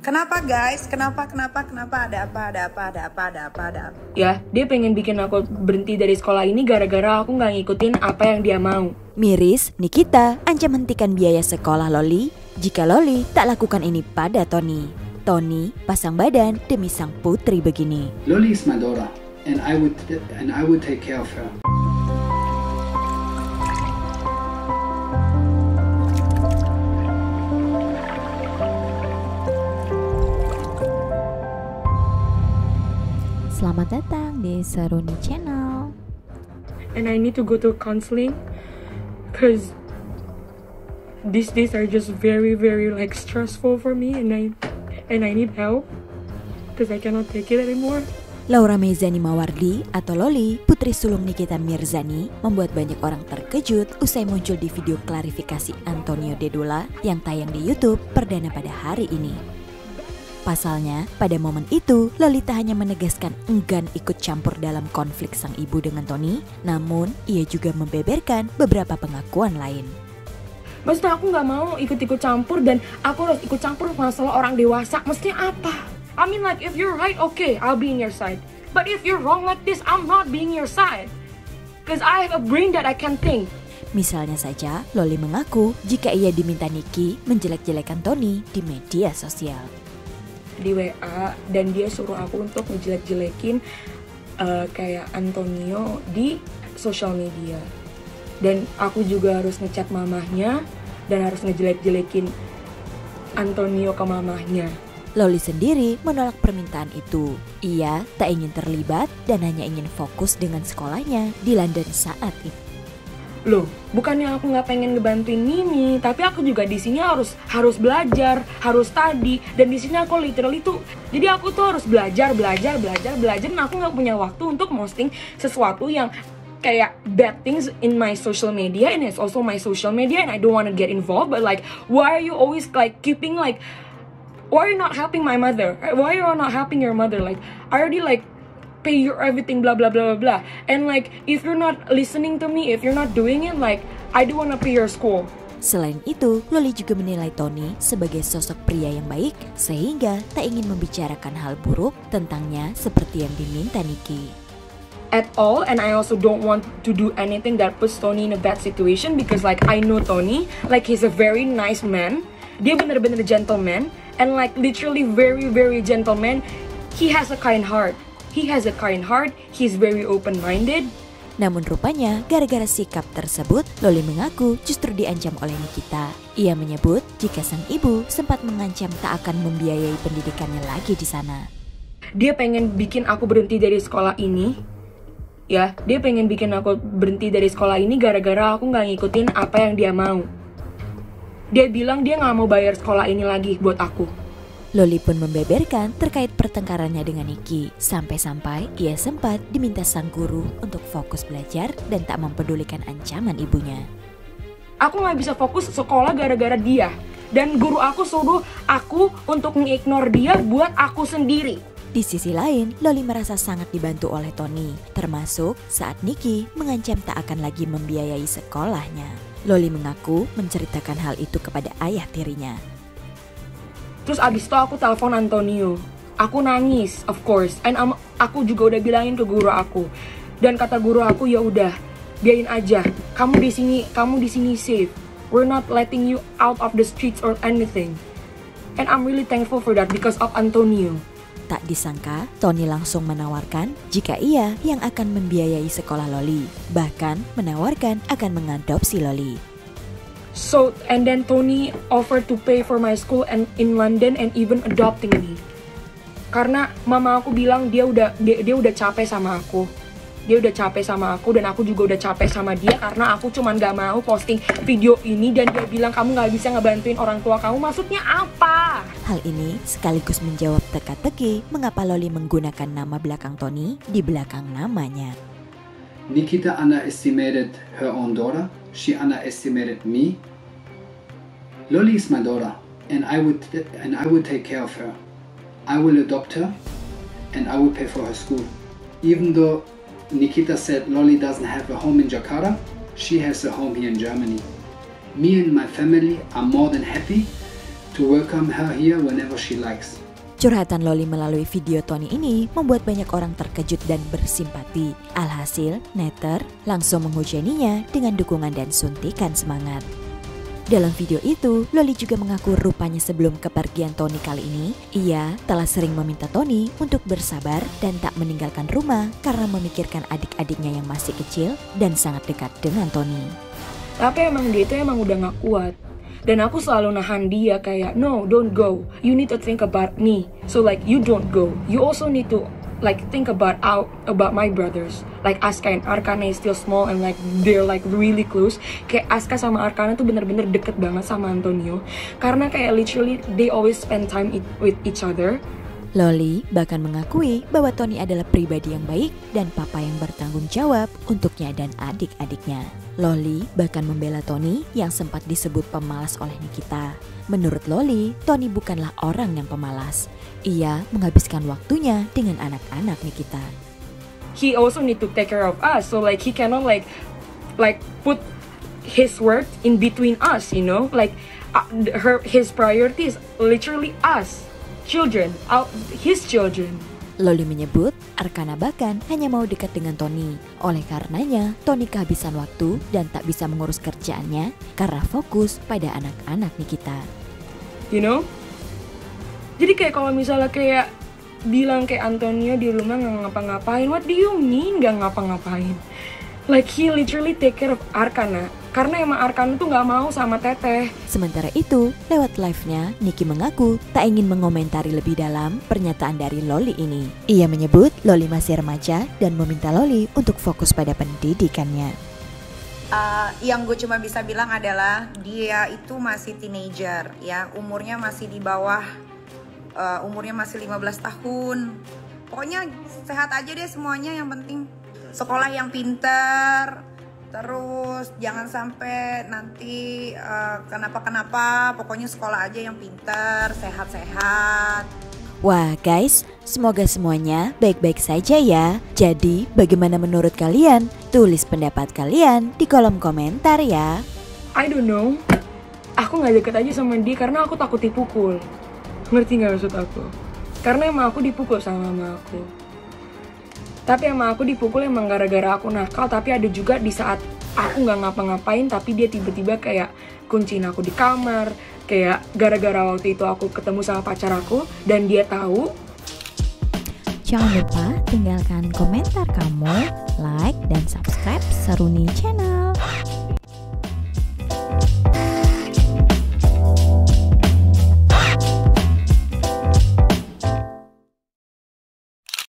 Kenapa guys? Kenapa? Ada apa? Ya, dia pengen bikin aku berhenti dari sekolah ini gara-gara aku nggak ngikutin apa yang dia mau. Miris, Nikita ancam hentikan biaya sekolah Loli jika Loli tak lakukan ini pada Tony. Tony pasang badan demi sang putri begini. Loli is my daughter, and I would take care of her. Selamat datang di Saruni Channel. And I need to go to counseling because these days are just very like stressful for me, and I need help because I cannot take it anymore. Laura Meizani Mawardi atau Loli, putri sulung Nikita Mirzani, membuat banyak orang terkejut usai muncul di video klarifikasi Antonio Dedula yang tayang di YouTube perdana pada hari ini. Pasalnya, pada momen itu, Loli tak hanya menegaskan enggan ikut campur dalam konflik sang ibu dengan Tony, namun ia juga membeberkan beberapa pengakuan lain. Maksudnya aku nggak mau ikut-ikut campur dan aku harus ikut campur masalah orang dewasa. Maksudnya apa? I mean like if you're right, okay, I'll be in your side. But if you're wrong like this, I'm not being your side. Because I have a brain that I can think. Misalnya saja, Loli mengaku jika ia diminta Niki menjelek-jelekan Tony di media sosial. Di WA dan dia suruh aku untuk ngejelek-jelekin kayak Antonio di sosial media. Dan aku juga harus ngechat mamahnya dan harus ngejelek-jelekin Antonio ke mamahnya. Loli sendiri menolak permintaan itu. Ia tak ingin terlibat dan hanya ingin fokus dengan sekolahnya di London saat itu. Loh, bukannya aku nggak pengen ngebantuin Mimi, tapi aku juga di sini harus belajar, harus study, dan di sini aku literally tuh, jadi aku tuh harus belajar, dan aku nggak punya waktu untuk posting sesuatu yang kayak bad things in my social media, and it's also my social media, and I don't want to get involved, but like, why are you always like keeping like, why are you not helping my mother? Why are you not helping your mother? Like, I already like pay your everything, blah blah blah blah blah. And like, if you're not listening to me, if you're not doing it, like, I do wanna pay your school. Selain itu, Loli juga menilai Tony sebagai sosok pria yang baik, sehingga tak ingin membicarakan hal buruk tentangnya seperti yang diminta Niki. At all, and I also don't want to do anything that puts Tony in a bad situation because like I know Tony, like he's a very nice man. Dia bener-bener gentleman, and like literally very gentleman. He has a kind heart. He's very open-minded. Namun rupanya, gara-gara sikap tersebut, Loli mengaku justru diancam oleh Nikita. Ia menyebut jika sang ibu sempat mengancam tak akan membiayai pendidikannya lagi di sana. Dia pengen bikin aku berhenti dari sekolah ini. Ya, dia pengen bikin aku berhenti dari sekolah ini gara-gara aku nggak ngikutin apa yang dia mau. Dia bilang dia nggak mau bayar sekolah ini lagi buat aku. Loli pun membeberkan terkait pertengkarannya dengan Niki, sampai-sampai ia sempat diminta sang guru untuk fokus belajar dan tak mempedulikan ancaman ibunya. Aku nggak bisa fokus sekolah gara-gara dia, dan guru aku suruh aku untuk mengignore dia buat aku sendiri. Di sisi lain, Loli merasa sangat dibantu oleh Tony, termasuk saat Niki mengancam tak akan lagi membiayai sekolahnya. Loli mengaku menceritakan hal itu kepada ayah tirinya. Terus abis itu aku telepon Antonio. Aku nangis, of course. And aku juga udah bilangin ke guru aku. Dan kata guru aku, ya udah, biarin aja. Kamu di sini safe. We're not letting you out of the streets or anything. And I'm really thankful for that because of Antonio. Tak disangka, Tony langsung menawarkan jika ia yang akan membiayai sekolah Loli. Bahkan menawarkan akan mengadopsi Loli. So, and then Tony offered to pay for my school and in London and even adopting me. Karena mama aku bilang dia udah capek sama aku. Dia udah capek sama aku dan aku juga udah capek sama dia karena aku cuman gak mau posting video ini dan dia bilang kamu gak bisa ngebantuin orang tua kamu. Maksudnya apa? Hal ini sekaligus menjawab teka-teki mengapa Loli menggunakan nama belakang Tony di belakang namanya. Nikita underestimated her own daughter. She underestimated me. Loli is my daughter, and I would take care of her. I will adopt her, and I will pay for her school. Even though Nikita said Loli doesn't have a home in Jakarta, she has a home here in Germany. Me and my family are more than happy to to welcome her here whenever she likes. Curhatan Loli melalui video Tony ini membuat banyak orang terkejut dan bersimpati. Alhasil, Nether langsung menghujaninya dengan dukungan dan suntikan semangat. Dalam video itu, Loli juga mengaku rupanya sebelum kepergian Tony kali ini, ia telah sering meminta Tony untuk bersabar dan tak meninggalkan rumah karena memikirkan adik-adiknya yang masih kecil dan sangat dekat dengan Tony. Tapi emang dia itu emang udah gak kuat. Dan aku selalu nahan dia kayak, no, don't go. You need to think about me. So like, you don't go. You also need to like think about my brothers. Like Aska and Arkana is still small and like they're like really close. Kayak Aska sama Arkana tuh bener-bener deket banget sama Antonio. Karena kayak literally they always spend time with each other. Loli bahkan mengakui bahwa Tony adalah pribadi yang baik dan papa yang bertanggung jawab untuknya dan adik-adiknya. Loli bahkan membela Tony yang sempat disebut pemalas oleh Nikita. Menurut Loli, Tony bukanlah orang yang pemalas. Ia menghabiskan waktunya dengan anak-anak Nikita. He also need to take care of us, so like he cannot like put his work in between us, you know? Like his priority is literally us, children, his children. Loli menyebut Arkana bahkan hanya mau dekat dengan Tony. Oleh karenanya, Tony kehabisan waktu dan tak bisa mengurus kerjaannya karena fokus pada anak-anak Nikita. You know? Jadi kayak kalau misalnya kayak bilang kayak Antonio di rumah nggak ngapa-ngapain, what do you mean nggak ngapa-ngapain? Like he literally take care of Arkana. Karena emang Arkana tuh nggak mau sama Teteh. Sementara itu, lewat live-nya, Niki mengaku tak ingin mengomentari lebih dalam pernyataan dari Loli ini. Ia menyebut Loli masih remaja dan meminta Loli untuk fokus pada pendidikannya. Yang gue cuma bisa bilang adalah dia itu masih teenager ya, umurnya masih di bawah, umurnya masih 15 tahun. Pokoknya sehat aja deh semuanya, yang penting sekolah yang pinter. Terus jangan sampai nanti kenapa-kenapa, pokoknya sekolah aja yang pintar, sehat-sehat. Wah guys, semoga semuanya baik-baik saja ya. Jadi bagaimana menurut kalian? Tulis pendapat kalian di kolom komentar ya. I don't know. Aku gak deket aja sama dia karena aku takut dipukul. Ngerti gak maksud aku? Karena emang aku dipukul sama mama aku. Tapi emang aku dipukul emang gara-gara aku nakal. Tapi ada juga di saat aku gak ngapa-ngapain, tapi dia tiba-tiba kayak kunciin aku di kamar. Kayak gara-gara waktu itu aku ketemu sama pacar aku dan dia tahu. Jangan lupa tinggalkan komentar kamu, like dan subscribe Seruni Channel.